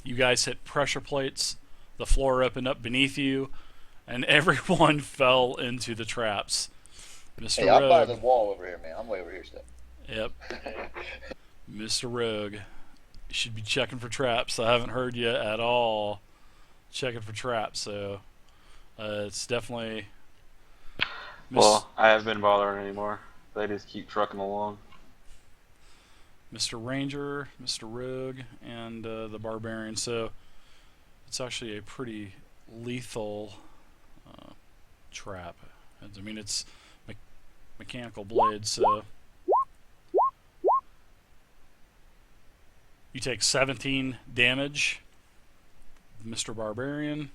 You guys hit pressure plates. The floor opened up beneath you, and everyone fell into the traps. Mr. Hey, I'm by Rogue. the wall over here, man. I'm way over here still. Yep. Mr. Rogue. You should be checking for traps. I haven't heard you at all checking for traps, so it's definitely. Well, I haven't been bothering anymore. They just keep trucking along. Mr. Ranger, Mr. Rogue, and the Barbarian. So it's actually a pretty lethal trap. I mean, it's mechanical blades, so you take 17 damage, Mr. Barbarian.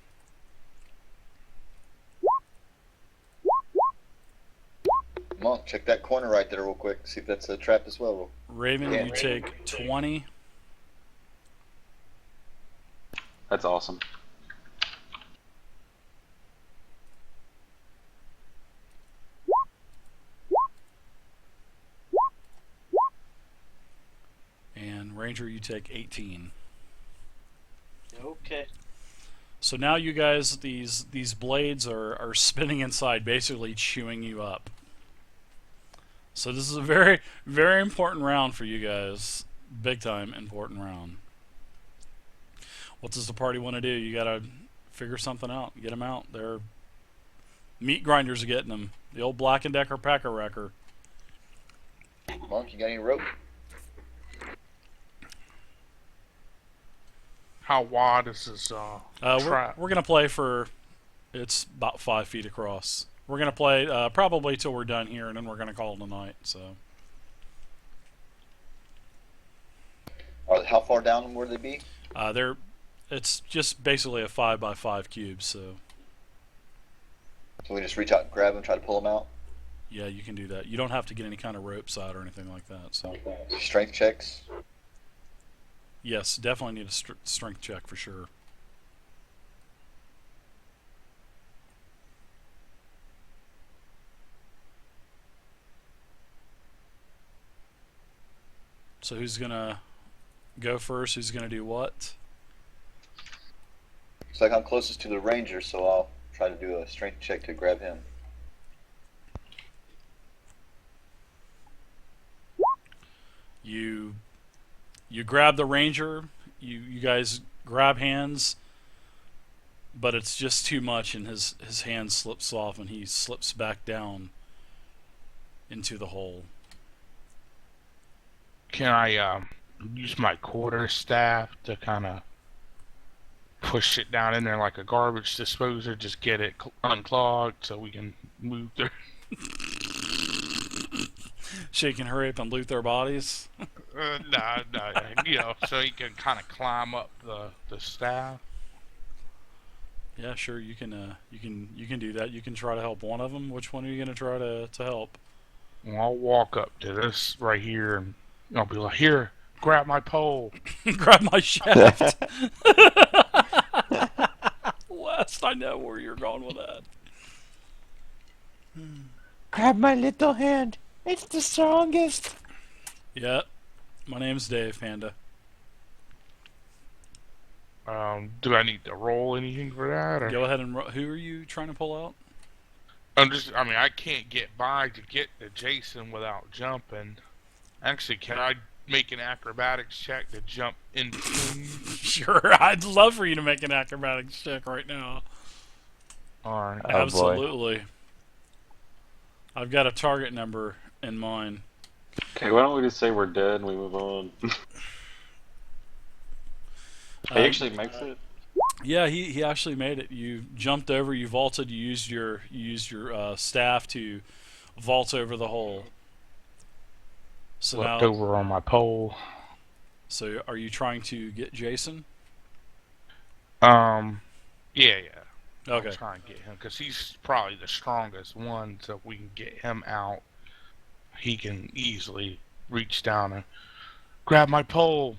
Monk, check that corner right there real quick. See if that's a trap as well. Raven, you take 20. That's awesome. And Ranger, you take 18. Okay. So now you guys, these blades are spinning inside, basically chewing you up. So this is a very, very important round for you guys. Big time important round. What does the party want to do? You gotta figure something out. Get them out. They're meat grinders are getting them. The old Black & Decker Packer Wrecker. Monk, you got any rope? How wide is this trap? We're gonna play for. It's about 5 feet across. We're gonna play probably till we're done here, and then we're gonna call it a night. So. How far down would they be? It's just basically a 5 by 5 cube. So. So we just reach out and grab them, try to pull them out? Yeah, you can do that. You don't have to get any kind of ropes out or anything like that. So. Strength checks? Yes, definitely need a strength check for sure. So who's gonna go first? Who's gonna do what? Looks like I'm closest to the ranger, so I'll try to do a strength check to grab him. You grab the ranger. You guys grab hands, but it's just too much, and his hand slips off, and he slips back down into the hole. Can I use my quarter staff to kind of push it down in there like a garbage disposer? Just get it unclogged so we can move through. So you can hurry up and loot their bodies. No, you know, so you can kind of climb up the staff. Yeah, sure. You can do that. You can try to help one of them. Which one are you gonna try to help? Well, I'll walk up to this right here and I'll be like, "Here, grab my pole." Grab my shaft. West, I know where you're going with that. Grab my little hand. It's the strongest. Yeah, my name's Dave Panda. Do I need to roll anything for that? Or? Go ahead and who are you trying to pull out? I mean, I can't get by to get to Jason without jumping. Actually, can I make an acrobatics check to jump in between? Sure, I'd love for you to make an acrobatics check right now. Alright. Oh, Absolutely. Boy. I've got a target number in mind. Okay, why don't we just say we're dead and we move on? He actually makes it? Yeah, he actually made it. You jumped over, you vaulted, you used your staff to vault over the hole. So Flipped now, over on my pole. So are you trying to get Jason? Yeah. Okay. I'm trying to get him because he's probably the strongest one. So if we can get him out, he can easily reach down and grab my pole.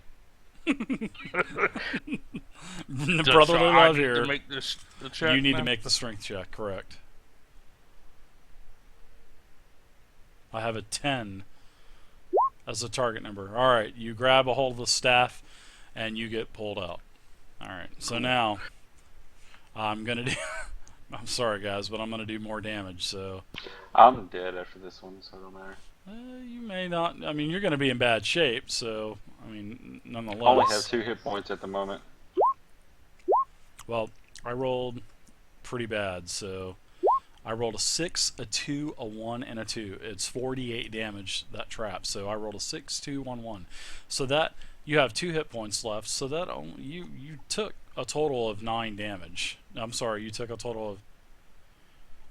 Brotherly love here. To make the check you need now? to make the strength check, correct? I have a 10 as a target number. All right, you grab a hold of the staff, and you get pulled out. Alright, so now I'm gonna do. I'm sorry, guys, but I'm gonna do more damage. So I'm dead after this one, so it don't matter. you may not. I mean, you're gonna be in bad shape. So I mean, I nonetheless. only have 2 hit points at the moment. Well, I rolled pretty bad. So I rolled a 6, a 2, a 1, and a 2. It's 48 damage, that trap. So I rolled a 6, 2, 1, 1. So that you have 2 hit points left. So that you took a total of 9 damage. I'm sorry, you took a total of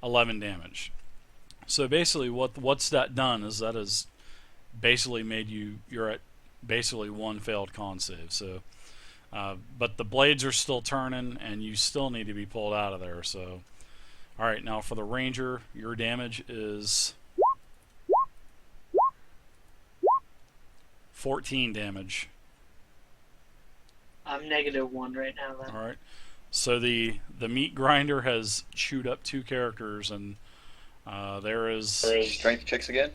11 damage. So basically, what's that done is that has basically made you're at basically 1 failed con save. So, but the blades are still turning, and you still need to be pulled out of there. So. Alright, now for the ranger, your damage is 14 damage. I'm -1 right now, then. Alright. So the meat grinder has chewed up 2 characters, and there is... Strength checks again?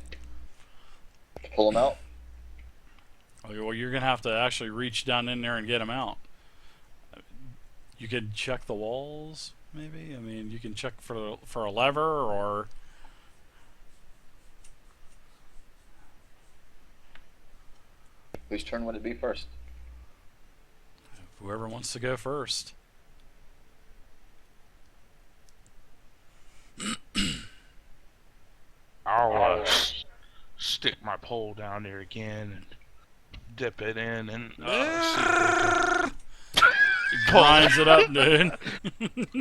To pull them out? Well, you're going to have to actually reach down in there and get them out. You could check the walls, maybe? I mean, you can check for a lever, or... Whose turn would it be first? Whoever wants to go first. I'll stick my pole down there again and dip it in and see if He grinds it up, dude.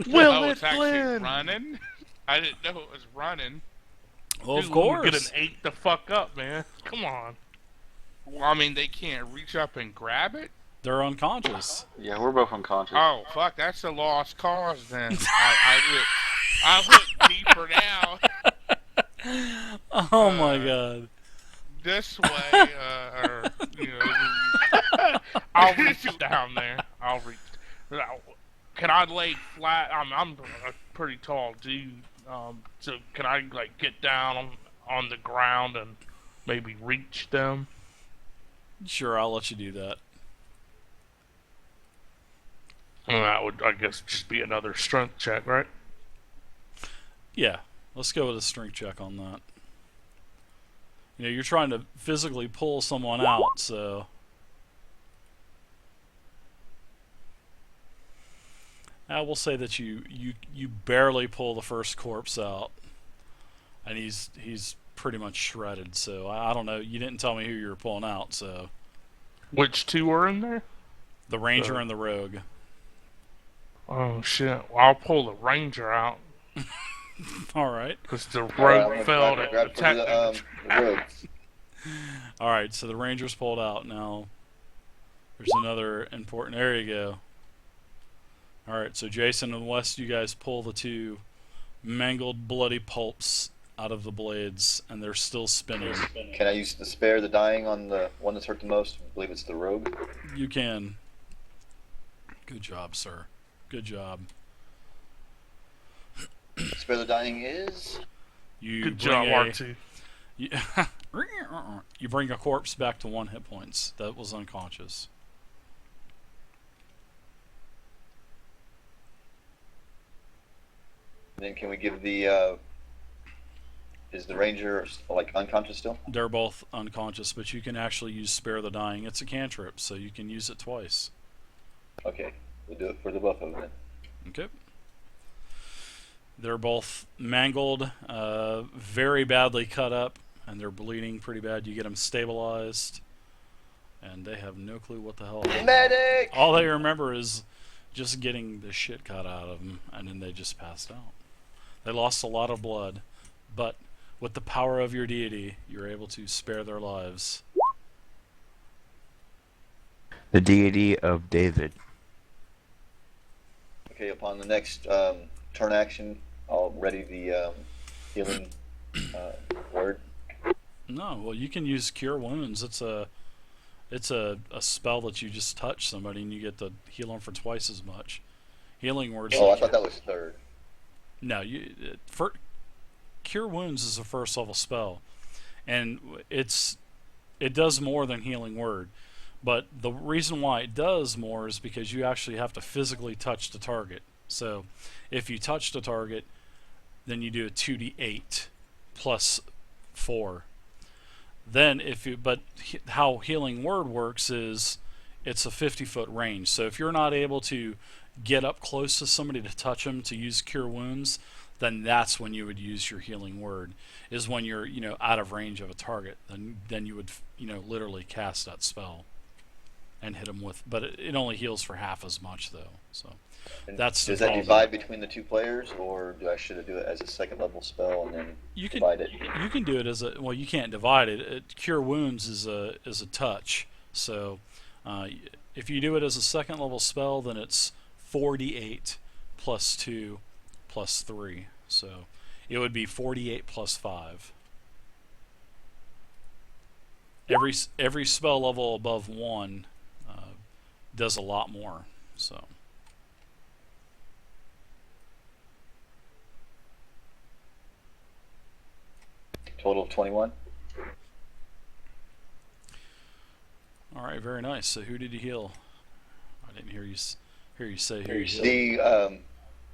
Will it's actually running. I didn't know it was running. Well, of Dude, course. Get an 8 the fuck up, man. Come on. Well, I mean, they can't reach up and grab it? They're unconscious. Yeah, we're both unconscious. Oh, fuck, that's a lost cause then. I look deeper now. Oh my god. This way, or, you know, I'll reach down there. I'll reach. Can I lay flat? I'm a pretty tall dude. So can I, like, get down on the ground and maybe reach them? Sure, I'll let you do that. Well, that would, I guess, just be another strength check, right? Yeah, let's go with a strength check on that. You know, you're trying to physically pull someone out, so... I will say that you barely pull the first corpse out. And he's pretty much shredded, so I don't know. You didn't tell me who you were pulling out, so... Which 2 are in there? The ranger and the rogue. Oh, shit. Well, I'll pull the ranger out. Alright. Because the rogue failed at detecting. The rogue. Alright, so the ranger's pulled out. Now, there's another important... There you go. Alright, so Jason and West, you guys pull the 2 mangled, bloody pulps out of the blades, and they're still spinning. Can I use the spare the dying on the one that's hurt the most? I believe it's the rogue. You can. Good job, sir. Good job. Spare the dying is... You Good bring job, a, R2. You, you bring a corpse back to 1 hit points. That was unconscious. Then can we give the... is the ranger, like, unconscious still? They're both unconscious, but you can actually use Spare the Dying. It's a cantrip, so you can use it twice. Okay, we'll do it for the both of them then. Okay. They're both mangled, very badly cut up, and they're bleeding pretty bad. You get them stabilized, and they have no clue what the hell. Medic! All they remember is just getting the shit cut out of them, and then they just passed out. They lost a lot of blood, but with the power of your deity, you're able to spare their lives. The deity of David. Okay, upon the next turn action, I'll ready the healing word. No, well, you can use Cure Wounds. It's a spell that you just touch somebody and you get to heal them for twice as much. Healing words. Oh, I thought that was third. No, Cure Wounds is a first level spell, and it does more than Healing Word. But the reason why it does more is because you actually have to physically touch the target. So if you touch the target, then you do a 2d8 plus 4. Then how Healing Word works is it's a 50-foot range. So if you're not able to get up close to somebody to touch them to use Cure Wounds, then that's when you would use your Healing Word. Is when you're out of range of a target. Then you would literally cast that spell and hit them with. But it only heals for half as much though. So And that's does the that problem. divide between the two players, or should I do it as a second level spell and then divide it? You can do it as a you can't divide it. Cure Wounds is a touch. So if you do it as a second level spell, then it's 4d8 plus 2 plus 3. So it would be 48 plus 5. Every spell level above 1 does a lot more. So. Total of 21. All right, very nice. So who did you heal? I didn't hear you say who you healed. The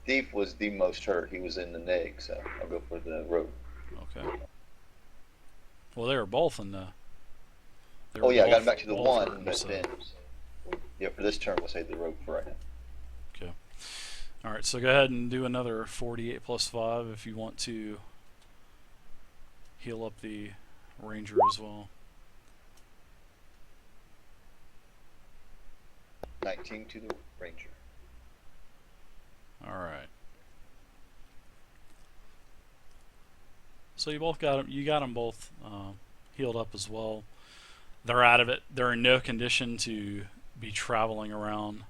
thief was the most hurt. He was in the neg, so I'll go for the rogue. Okay. Well, they were both in the. Oh yeah, I got him back to the both one, hurting, but so. then yeah, for this turn we'll say the rogue for right now. Okay. All right, so go ahead and do another 48 plus 5 if you want to heal up the ranger as well. 19 to the ranger. All right. So you both got them. You got them both healed up as well. They're out of it. They're in no condition to be traveling around,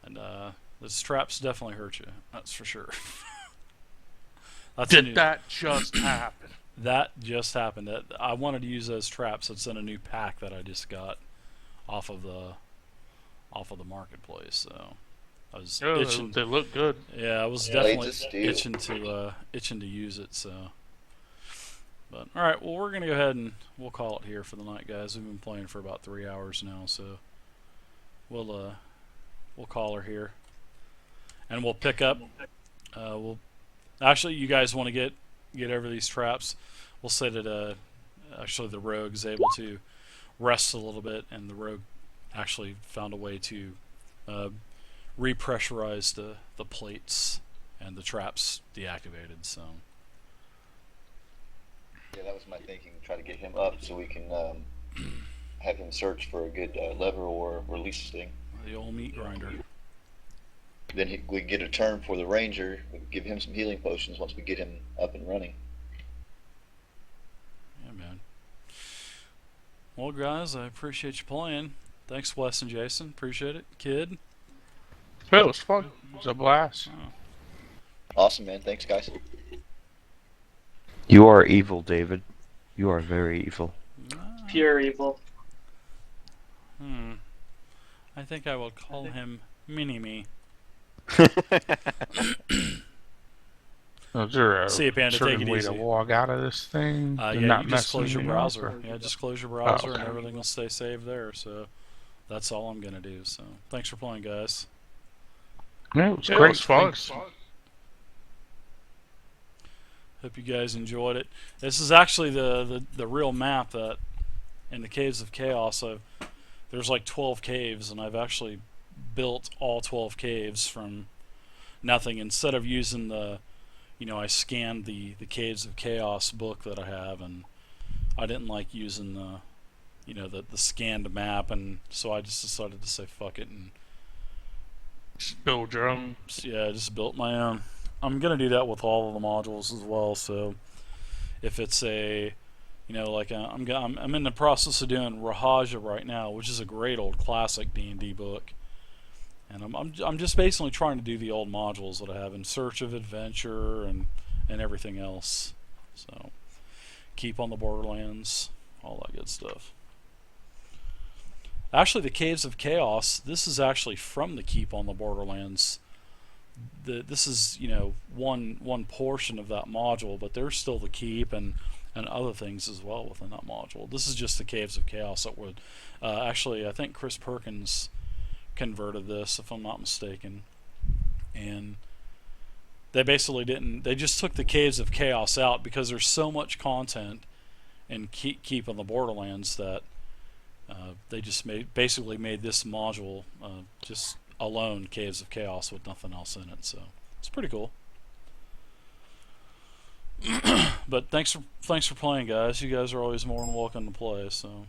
and the straps definitely hurt you. That's for sure. Did that just happen? That just happened. I wanted to use those traps. It's in a new pack that I just got off of the marketplace. So I was itching. They look good. Yeah, I was Blades definitely of Steel. itching to use it. So, but all right. Well, we're gonna go ahead and we'll call it here for the night, guys. We've been playing for about 3 hours now, so we'll call her here, and we'll pick up. We'll actually, you guys want to get over these traps. We'll say that actually the rogue is able to rest a little bit, and the rogue actually found a way to repressurize the plates and the traps deactivated. So Yeah, that was my thinking. Try to get him up so we can have him search for a good lever or release thing. the old meat grinder. Then we get a turn for the ranger. We give him some healing potions once we get him up and running. Yeah, man. Well, guys, I appreciate you playing. Thanks, Wes and Jason. Appreciate it. Kid. It was fun. It was a blast. Awesome, man. Thanks, guys. You are evil, David. You are very evil. Pure evil. I think I will call him Mini-Me. Is there a See you, Panda. Take certain it way easy. to log out of this thing? Yeah, and not you just mess close your anything up, browser. or- Yeah, just close your browser and okay. everything will stay saved there. So that's all I'm going to do. So thanks for playing, guys. Yeah, it was Yeah, it great. was fun. Thanks. Hope you guys enjoyed it. This is actually the real map that in the Caves of Chaos. There's like 12 caves, and I've actually built all 12 caves from nothing. Instead of using I scanned the Caves of Chaos book that I have, and I didn't like using the scanned map, and so I just decided to say fuck it and Build your own. yeah, I just built my own. I'm gonna do that with all of the modules as well. So if it's I'm in the process of doing Rahaja right now, which is a great old classic D&D book, and I'm just basically trying to do the old modules that I have in Search of Adventure and everything else. So Keep on the Borderlands, all that good stuff. Actually, the Caves of Chaos, this is actually from the Keep on the Borderlands. This is one portion of that module, but there's still the Keep, and and other things as well within that module. This is just the Caves of Chaos that would actually, I think Chris Perkins converted this, if I'm not mistaken, and they basically didn't. They just took the Caves of Chaos out because there's so much content in Keep on the Borderlands that they just basically made this module just alone Caves of Chaos with nothing else in it. So it's pretty cool. But thanks for playing, guys. You guys are always more than welcome to play. So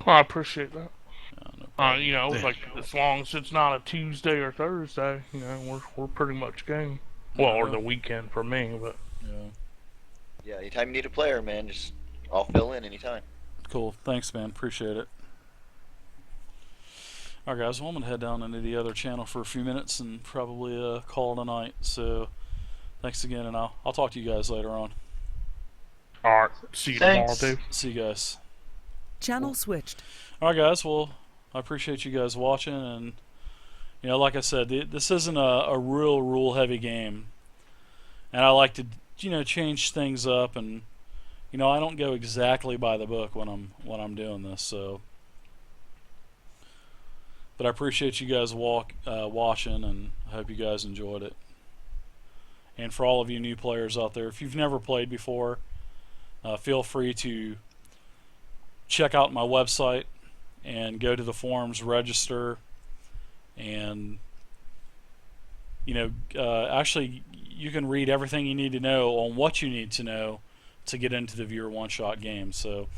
Well, I appreciate that. no problem. You know, like as long as it's not a Tuesday or Thursday, you know, we're pretty much game. Well, or the weekend for me, but Yeah. Yeah, anytime you need a player, man, just I'll fill in anytime. Cool. Thanks, man. Appreciate it. Alright, guys. Well, I'm going to head down into the other channel for a few minutes and probably call it a night. So, thanks again, and I'll talk to you guys later on. alright, see you Thanks. tomorrow, dude. See you guys. Channel switched. Alright, guys. Well, I appreciate you guys watching, and, you know, like I said, this isn't a real rule-heavy game. And I like to, you know, change things up, and, you know, I don't go exactly by the book when I'm doing this, so... But I appreciate you guys watching, and I hope you guys enjoyed it. And for all of you new players out there, if you've never played before, feel free to check out my website and go to the forums, register, and you know, actually you can read everything you need to know on what you need to know to get into the viewer one-shot game. So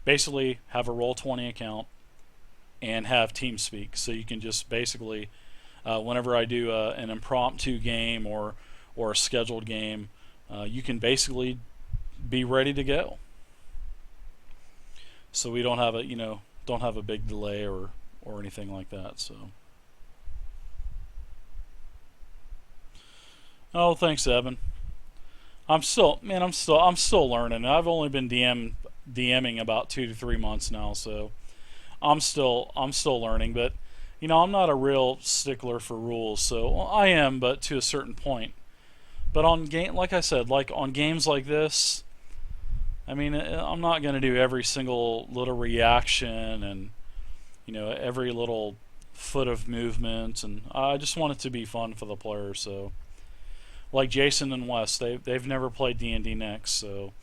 basically have a Roll20 account and have TeamSpeak, so you can just basically whenever I do an impromptu game or a scheduled game, you can basically be ready to go, so we don't have a big delay or anything like that. So oh, thanks, Evan. I'm still learning. I've only been DMing about 2 to 3 months now, so I'm still learning, but you know, I'm not a real stickler for rules, so I am, but to a certain point. But like I said, like on games like this, I mean, I'm not going to do every single little reaction and, you know, every little foot of movement, and I just want it to be fun for the players. So, like Jason and Wes, they've never played D&D Next, so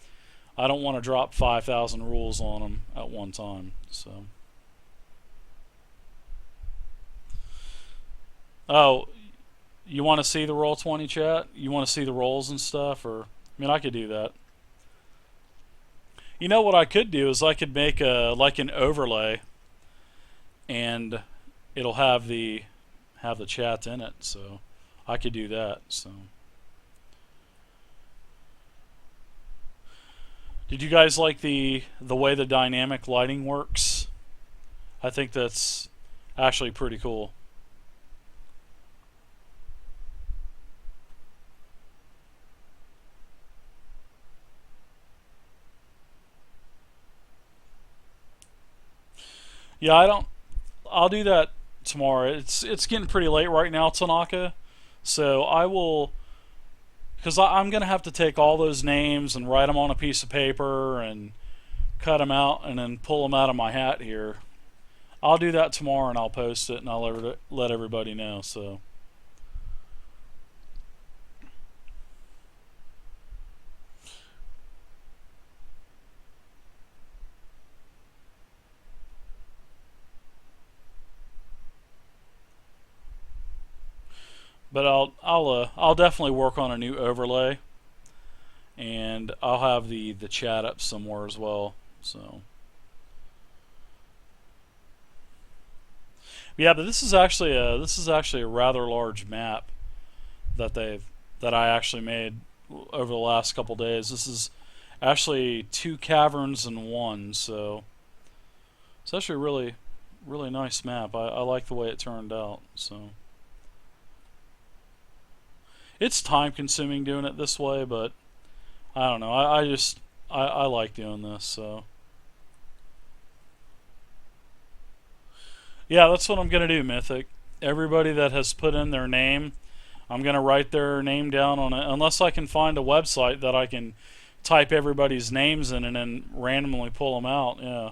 I don't want to drop 5,000 rules on them at one time. So. Oh, you want to see the Roll20 chat? You want to see the rolls and stuff? Or, I mean, I could do that. You know what I could do is I could make like an overlay, and it'll have the chat in it. So I could do that. So did you guys like the way the dynamic lighting works? I think that's actually pretty cool. Yeah, I'll do that tomorrow. It's getting pretty late right now, Tanaka. So I will, because I'm gonna have to take all those names and write them on a piece of paper and cut them out and then pull them out of my hat here. I'll do that tomorrow, and I'll post it, and I'll let everybody know. So. But I'll definitely work on a new overlay, and I'll have the chat up somewhere as well. So yeah, but this is actually a rather large map that I actually made over the last couple days. This is actually 2 caverns in one, so it's actually a really nice map. I like the way it turned out. So. It's time consuming doing it this way, but I don't know. I like doing this, so. Yeah, that's what I'm going to do, Mythic. Everybody that has put in their name, I'm gonna write their name down on it, unless I can find a website that I can type everybody's names in and then randomly pull them out. Yeah.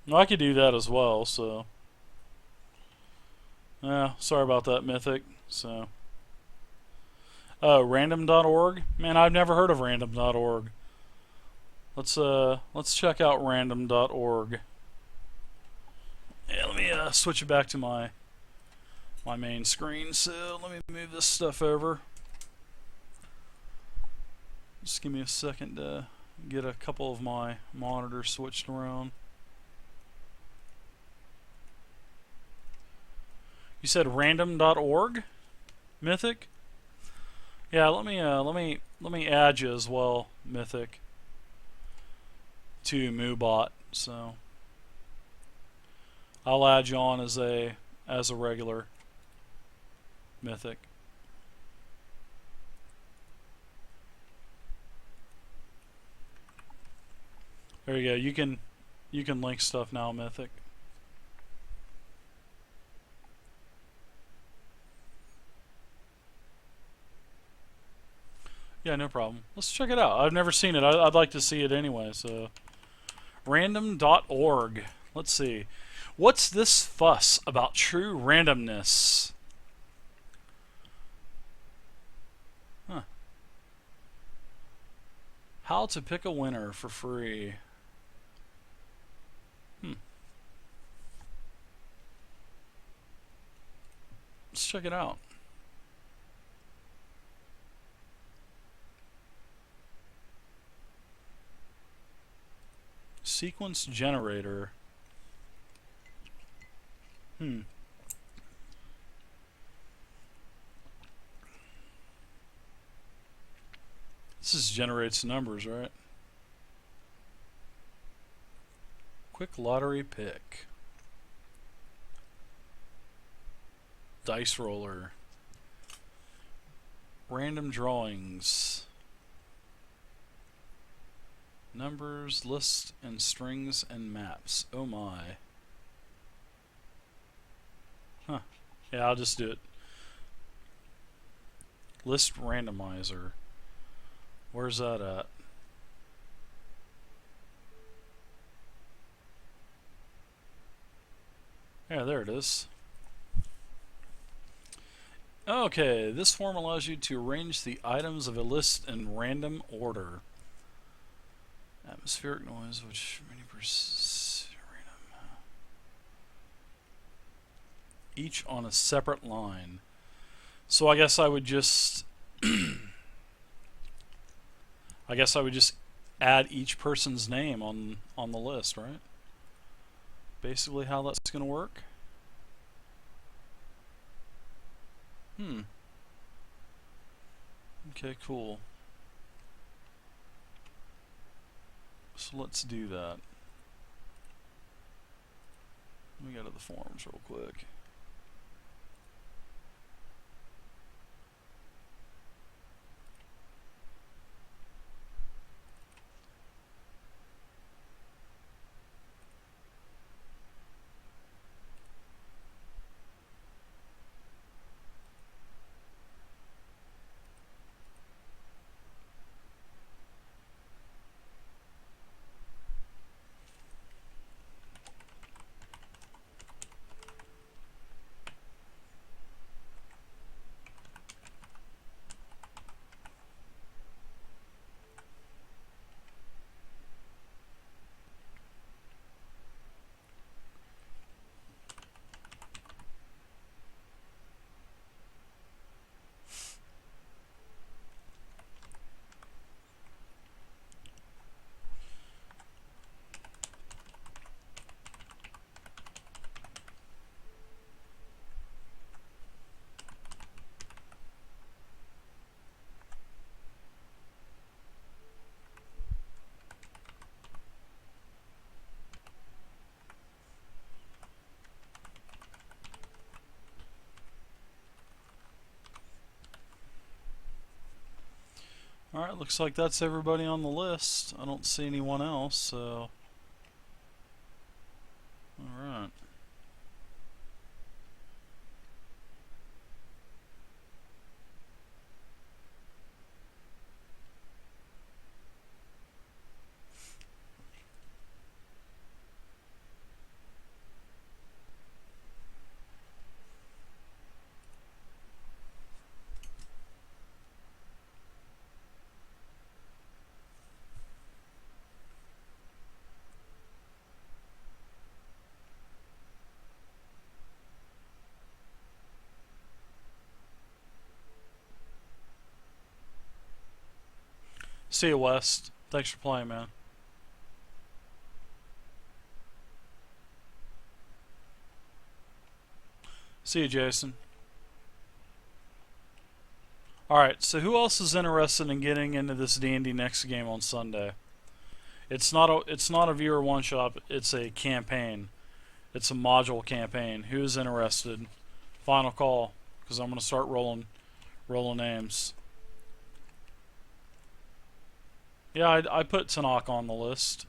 Well, I could do that as well. So, yeah. Sorry about that, Mythic. So, random.org. Man, I've never heard of random.org. Let's check out random.org. Yeah, let me switch it back to my main screen. So let me move this stuff over. Just give me a second to get a couple of my monitors switched around. You said random.org, Mythic? Yeah, let me add you as well, Mythic, to MooBot. So I'll add you on as a regular Mythic. There you go. You can link stuff now, Mythic. Yeah, no problem. Let's check it out. I've never seen it. I'd like to see it anyway. So, random.org. Let's see. What's this fuss about true randomness? Huh. How to pick a winner for free. Let's check it out. Sequence generator. This just generates numbers, right? Quick lottery pick. Dice roller. Random drawings. Numbers, lists, and strings and maps. Oh my. Huh. Yeah, I'll just do it. List randomizer. Where's that at? Yeah, there it is. Okay, this form allows you to arrange the items of a list in random order. Atmospheric noise, which many random. Each on a separate line. So I guess I would just add each person's name on the list, right? Basically how that's going to work. Okay, cool. So let's do that. Let me go to the forums real quick. Alright, looks like that's everybody on the list. I don't see anyone else, so See you, West. Thanks for playing, man. See you, Jason. Alright, so who else is interested in getting into this D&D next game on Sunday? It's not a viewer one-shot, it's a campaign. It's a module campaign. Who's interested? Final call, because I'm going to start rolling names. Yeah, I put Tanakh on the list.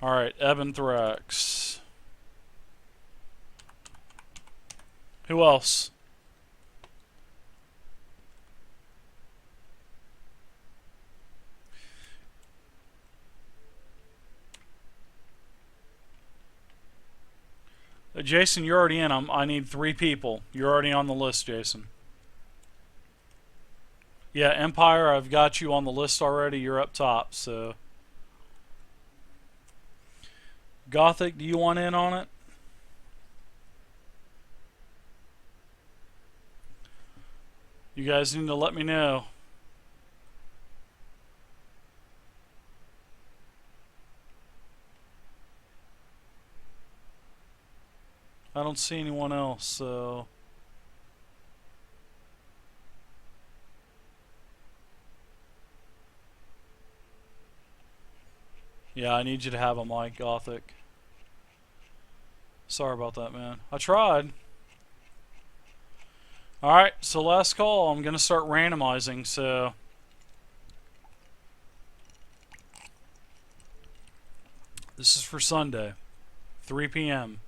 Alright, Eben Thrax. Who else? Jason, you're already in. I need 3 people. You're already on the list, Jason. Yeah, Empire, I've got you on the list already. You're up top, so. Gothic, do you want in on it? You guys need to let me know. I don't see anyone else, so. Yeah, I need you to have a mic, Gothic. Sorry about that, man. I tried. Alright, so last call. I'm going to start randomizing, so. This is for Sunday, 3 p.m.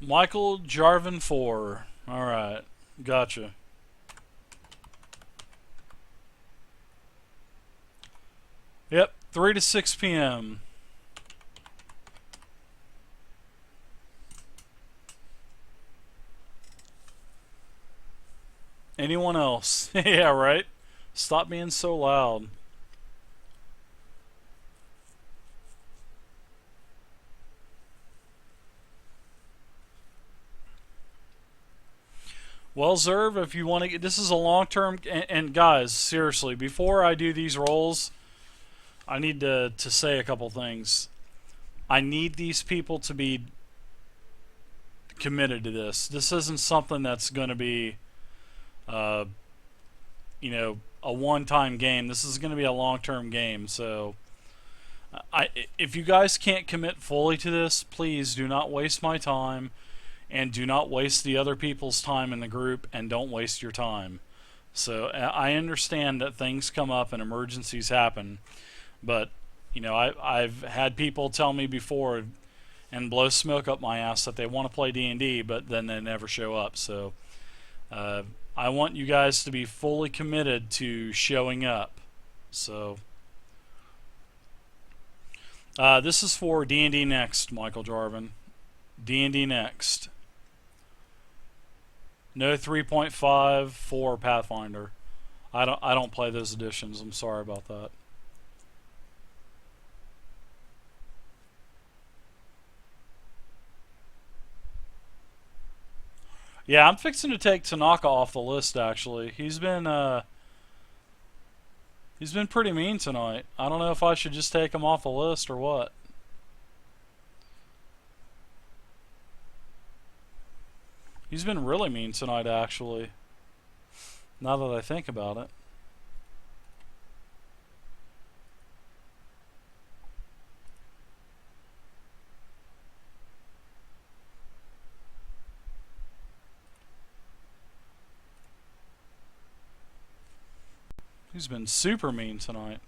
Michael Jarvin 4. Alright, gotcha. Yep, 3 to 6 p.m. Anyone else? Yeah, right? Stop being so loud. Well, Zerv, if you want to get... This is a long-term... And guys, seriously, before I do these rolls, I need to say a couple things. I need these people to be committed to this. This isn't something that's going to be, you know, a one-time game. This is going to be a long-term game. So, if you guys can't commit fully to this, please do not waste my time. And do not waste the other people's time in the group, and don't waste your time. So I understand that things come up and emergencies happen, but you know I've had people tell me before and blow smoke up my ass that they want to play D&D, but then they never show up. So I want you guys to be fully committed to showing up. So this is for D&D Next, Michael Jarvin. D&D Next. No 3.5 for Pathfinder. I don't play those editions. I'm sorry about that. Yeah, I'm fixing to take Tanaka off the list. Actually, he's been pretty mean tonight. I don't know if I should just take him off the list or what. He's been really mean tonight, actually. Now that I think about it. He's been super mean tonight.